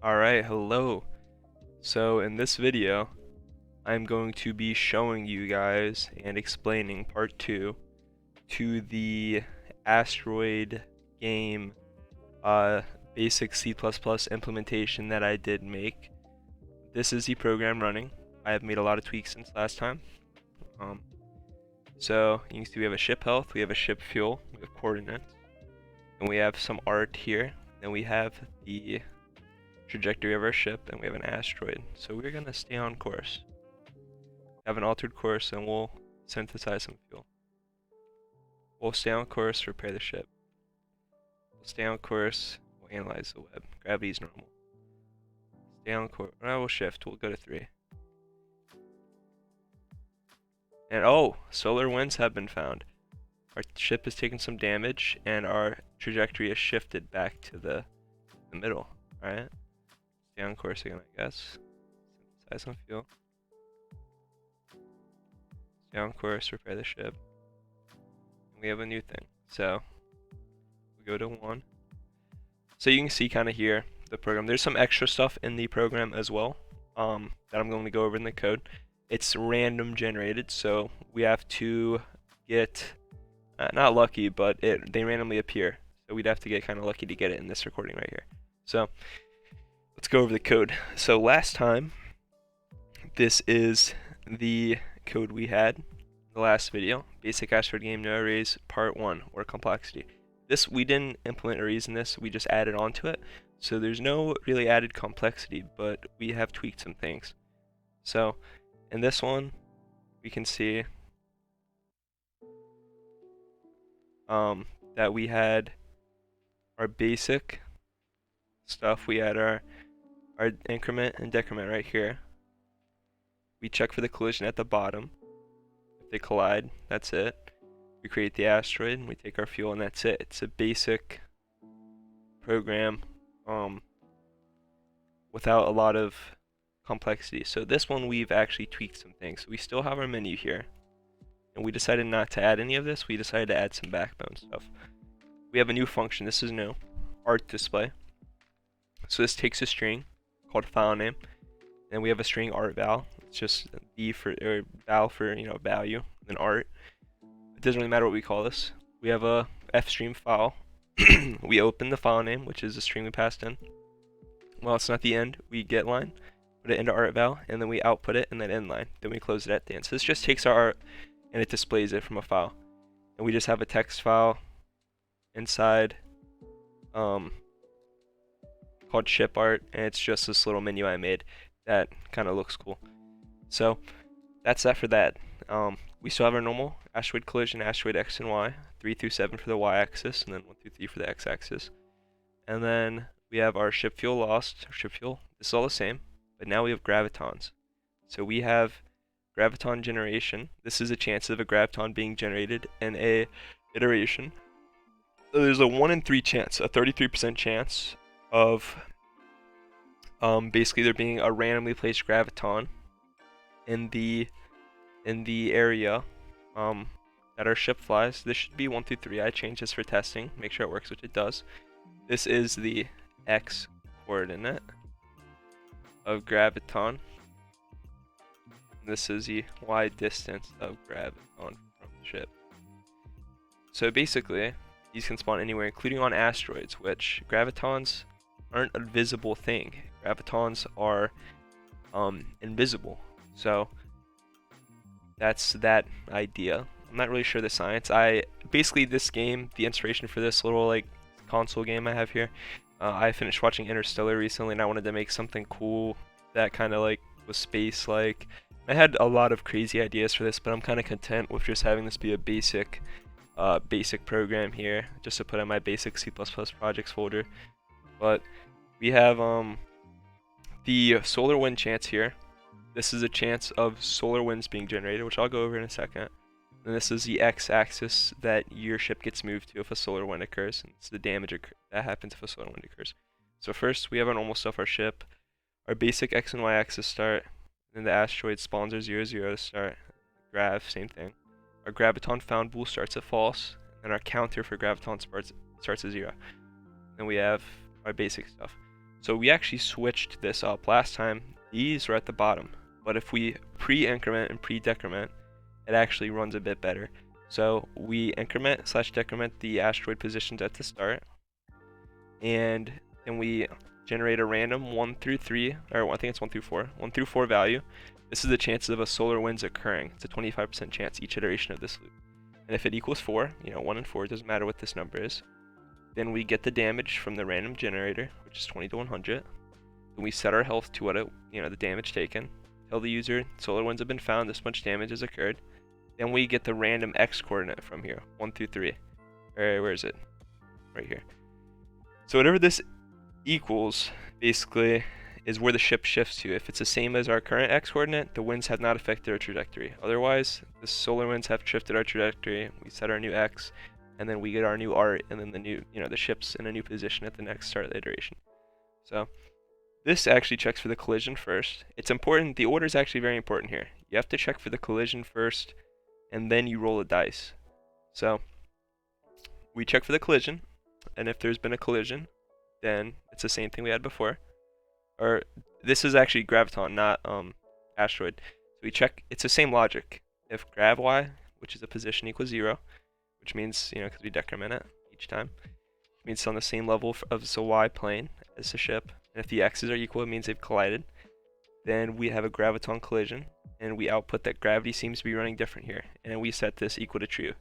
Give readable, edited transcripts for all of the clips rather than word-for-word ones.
Alright, hello. So in this video, I'm going to be showing you guys and explaining part 2 to the Asteroid game basic C++ implementation that I did make. This is the program running. I have made a lot of tweaks since last time. So you can see we have a ship health, we have a ship fuel, we have coordinates, and we have some art here. Then we have the trajectory of our ship, and we have an asteroid. So we're gonna stay on course. Have an altered course, and we'll synthesize some fuel. We'll stay on course, repair the ship. We'll stay on course, we'll analyze the web. Gravity's normal. Stay on course. We'll shift. We'll go to 3. And oh, solar winds have been found. Our ship has taken some damage, and our trajectory has shifted back to the middle. Alright. Stay on course again, I guess. Synthesize some fuel. Stay on course, repair the ship. And we have a new thing. So we go to 1. So you can see kind of here the program. There's some extra stuff in the program as well that I'm going to go over in the code. It's random generated, so we have to get not lucky, but they randomly appear. So we'd have to get kind of lucky to get it in this recording right here. So let's go over the code. So last time, this is the code we had in the last video. Basic Asteroid game, no arrays, part 1, or complexity. This, we didn't implement arrays in this, we just added onto it. So there's no really added complexity, but we have tweaked some things. So in this one, we can see that we had our basic stuff. We had our increment and decrement right here. We check for the collision at the bottom. If they collide, that's it. We create the asteroid, and we take our fuel, and that's it. It's a basic program without a lot of complexity. So this one, we've actually tweaked some things. So we still have our menu here, and we decided not to add any of this. We decided to add some backbone stuff. We have a new function. This is new. Art display. So this takes a string called file name, and we have a string art val. It's just B for or val for value, and art. It doesn't really matter what we call this. We have a fstream file. We open the file name, which is the string we passed in. Well, it's not the end. We get line, put it into art val, and then we output it, and then end line. Then we close it at the end. So this just takes our art and it displays it from a file. And we just have a text file inside called ship art, and it's just this little menu I made that kind of looks cool. So that's that for that. We still have our normal asteroid collision, asteroid X and Y, 3 through 7 for the Y-axis, and then 1 through 3 for the X-axis. And then we have our ship fuel lost, ship fuel. This is all the same, but now we have gravitons. So we have graviton generation. This is a chance of a graviton being generated in a iteration. So there's a 1 in 3 chance, a 33% chance of basically there being a randomly placed graviton in the area that our ship flies. This should be 1 through 3. I changed this for testing, make sure it works, which it does. This is the X coordinate of graviton. This is the Y distance of graviton from the ship. So basically, these can spawn anywhere, including on asteroids, which gravitons aren't a visible thing. Gravitons are invisible. So that's that idea. I'm not really sure the science. Basically this game, the inspiration for this little console game I have here, I finished watching Interstellar recently, and I wanted to make something cool that kind of was space like. I had a lot of crazy ideas for this, but I'm kind of content with just having this be a basic program here, just to put in my basic C++ projects folder. But we have the solar wind chance here. This is a chance of solar winds being generated, which I'll go over in a second. And this is the x-axis that your ship gets moved to if a solar wind occurs. And it's the damage that happens if a solar wind occurs. So first, we have our normal stuff, our ship. Our basic x and y axis start. Then the asteroid spawns our 0, 0 to start. Grav, same thing. Our graviton found bool starts at false. And our counter for graviton starts at 0. Then we have our basic stuff. So we actually switched this up. Last time, these were at the bottom. But if we pre-increment and pre-decrement, it actually runs a bit better. So we increment/decrement the asteroid positions at the start. And then we generate a random 1 through 3, or I think it's 1 through 4, 1 through 4 value. This is the chances of a solar winds occurring. It's a 25% chance each iteration of this loop. And if it equals 4, 1 and 4, it doesn't matter what this number is, then we get the damage from the random generator, which is 20 to 100. Then we set our health to what the damage taken. Tell the user solar winds have been found, this much damage has occurred. Then we get the random x coordinate from here, 1 through 3. Or where is it? Right here. So whatever this equals, basically, is where the ship shifts to. If it's the same as our current x coordinate, the winds have not affected our trajectory. Otherwise, the solar winds have shifted our trajectory. We set our new x, and then we get our new art, and then the new, the ship's in a new position at the next start iteration. So this actually checks for the collision first. It's important. The order is actually very important here. You have to check for the collision first, and then you roll a dice. So we check for the collision, and if there's been a collision, then it's the same thing we had before. Or this is actually graviton, not asteroid. So we check, it's the same logic. If grav y, which is a position, equals 0, which means, because we decrement it each time, it means it's on the same level of the y plane as the ship. And if the x's are equal, it means they've collided. Then we have a graviton collision, and we output that gravity seems to be running different here. And we set this equal to true.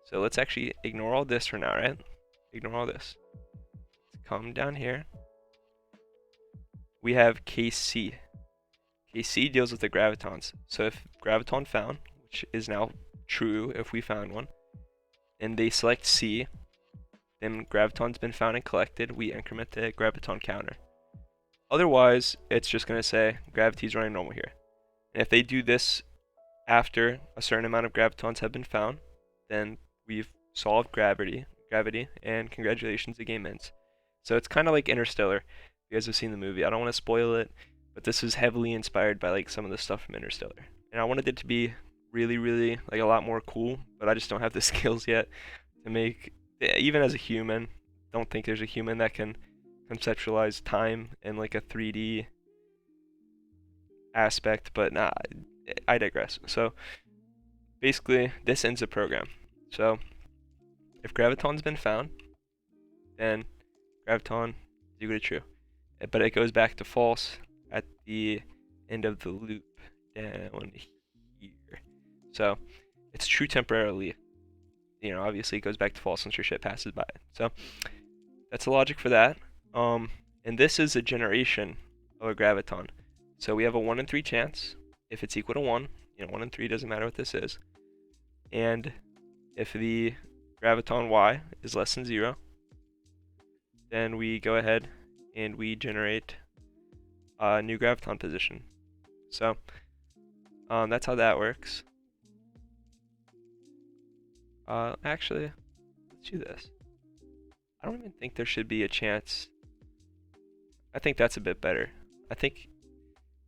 So let's actually ignore all this for now, right? Ignore all this. Let's come down here. We have case C. Case C deals with the gravitons. So if graviton found, which is now true if we found one, and they select C, then graviton's been found and collected, we increment the graviton counter. Otherwise, it's just going to say gravity's running normal here. And if they do this after a certain amount of gravitons have been found, then we've solved gravity, and congratulations, the game ends. So it's kind of like Interstellar. You guys have seen the movie. I don't want to spoil it, but this is heavily inspired by some of the stuff from Interstellar. And I wanted it to be really, really a lot more cool, but I just don't have the skills yet to make, even as a human, don't think there's a human that can conceptualize time in a 3D aspect, but nah, I digress. So basically, this ends the program. So if graviton's been found, then graviton is equal to true. But it goes back to false at the end of the loop down here. So it's true temporarily. Obviously it goes back to false once your ship passes by it. So that's the logic for that. And this is a generation of a graviton. So we have a 1 in 3 chance. If it's equal to 1, 1 in 3 doesn't matter what this is. And if the graviton y is less than 0, then we go ahead and we generate a new graviton position. So that's how that works. Actually, let's do this. I don't even think there should be a chance. I think that's a bit better. I think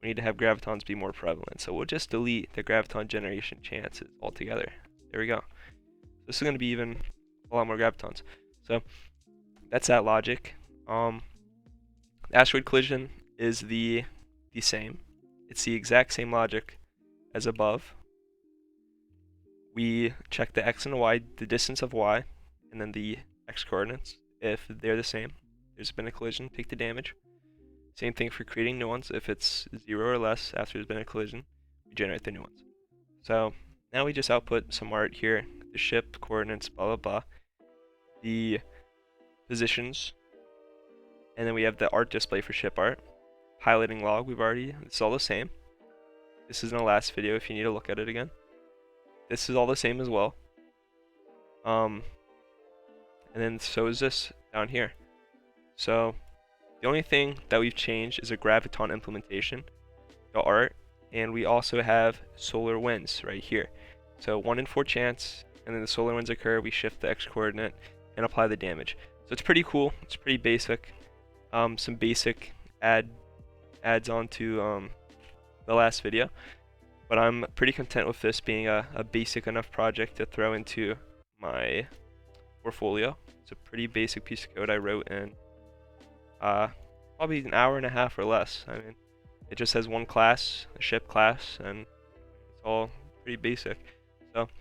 we need to have gravitons be more prevalent. So we'll just delete the graviton generation chances altogether. There we go. This is going to be even a lot more gravitons. So that's that logic. Asteroid collision is the same. It's the exact same logic as above. We check the x and y, the distance of y, and then the x coordinates. If they're the same, there's been a collision, take the damage. Same thing for creating new ones. If it's 0 or less after there's been a collision, we generate the new ones. So now we just output some art here, the ship coordinates, blah blah blah, the positions, and then we have the art display for ship art. Piloting log, it's all the same. This is in the last video if you need to look at it again. This is all the same as well. And then so is this down here. So the only thing that we've changed is a graviton implementation, the art, and we also have solar winds right here. So 1 in 4 chance, and then the solar winds occur, we shift the x coordinate and apply the damage. So it's pretty cool, it's pretty basic. Some basic adds on to the last video, but I'm pretty content with this being a basic enough project to throw into my portfolio. It's a pretty basic piece of code I wrote in probably an hour and a half or less. I mean, it just has one class, a ship class, and it's all pretty basic. So it's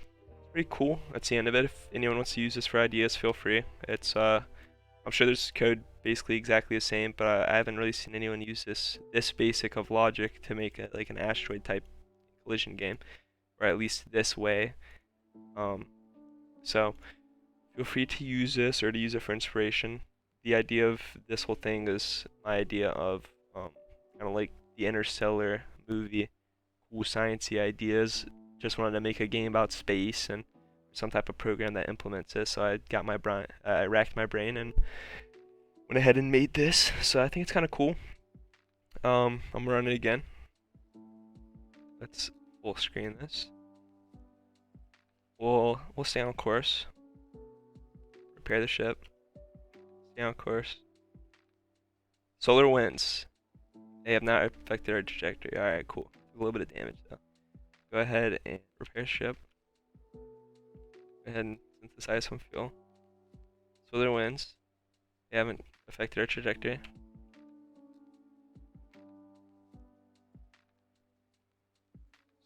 pretty cool. That's the end of it. If anyone wants to use this for ideas, feel free. It's I'm sure there's code basically exactly the same, but I haven't really seen anyone use this basic of logic to make it like an asteroid type collision game, or at least this way. So feel free to use this or to use it for inspiration. The idea of this whole thing is my idea of kind of like the Interstellar movie, cool sciencey ideas. Just wanted to make a game about space and some type of program that implements it. So I racked my brain and went ahead and made this. So I think it's kind of cool. I'm gonna run it again. Let's full screen this. We'll stay on course. Repair the ship. Stay on course. Solar winds. They have not affected our trajectory. Alright, cool. A little bit of damage though. Go ahead and repair ship. Go ahead and synthesize some fuel. Solar winds. They haven't affected our trajectory.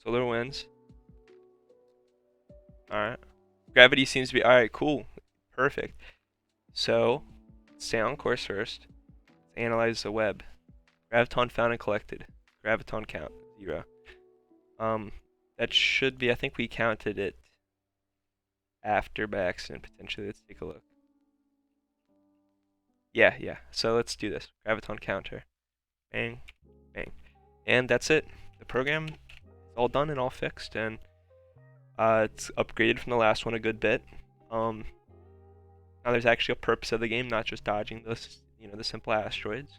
Solar winds. Alright. Gravity seems to be alright, cool. Perfect. So, stay on course first. Let's analyze the web. Graviton found and collected. Graviton count, 0. That should be, I think we counted it after by accident, potentially. Let's take a look. Yeah. So let's do this. Graviton counter. Bang, bang. And that's it. The program is all done and all fixed, and it's upgraded from the last one a good bit. Now there's actually a purpose of the game, not just dodging those, the simple asteroids.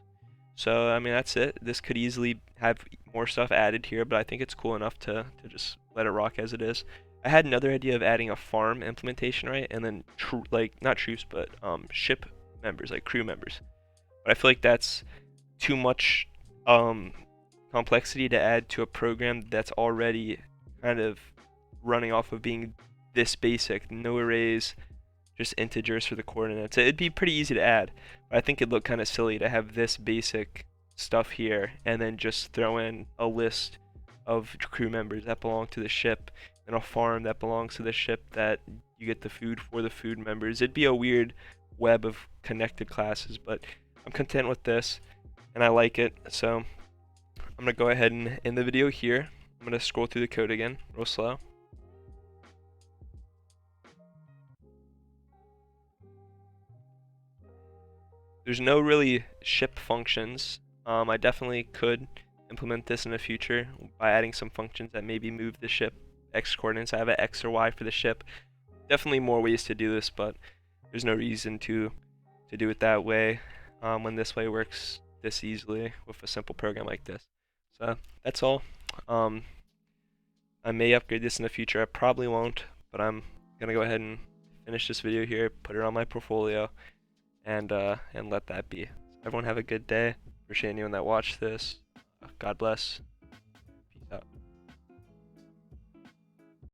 So I mean that's it. This could easily have more stuff added here, but I think it's cool enough to just let it rock as it is. I had another idea of adding a farm implementation, right, and then not troops, but ship members, like crew members. But I feel like that's too much complexity to add to a program that's already kind of running off of being this basic, no arrays, just integers for the coordinates. It'd be pretty easy to add, but I think it'd look kind of silly to have this basic stuff here and then just throw in a list of crew members that belong to the ship and a farm that belongs to the ship that you get the food for the food members. It'd be a weird web of connected classes, but I'm content with this and I like it. So I'm gonna go ahead and end the video here. I'm gonna scroll through the code again real slow. There's no really ship functions. I definitely could implement this in the future by adding some functions that maybe move the ship x coordinates. I have an x or y for the ship. Definitely more ways to do this, but there's no reason to do it that way when this way works this easily with a simple program like this. So that's all. I may upgrade this in the future. I probably won't, but I'm gonna go ahead and finish this video here, put it on my portfolio, and let that be. Everyone have a good day. Appreciate anyone that watched this. God bless.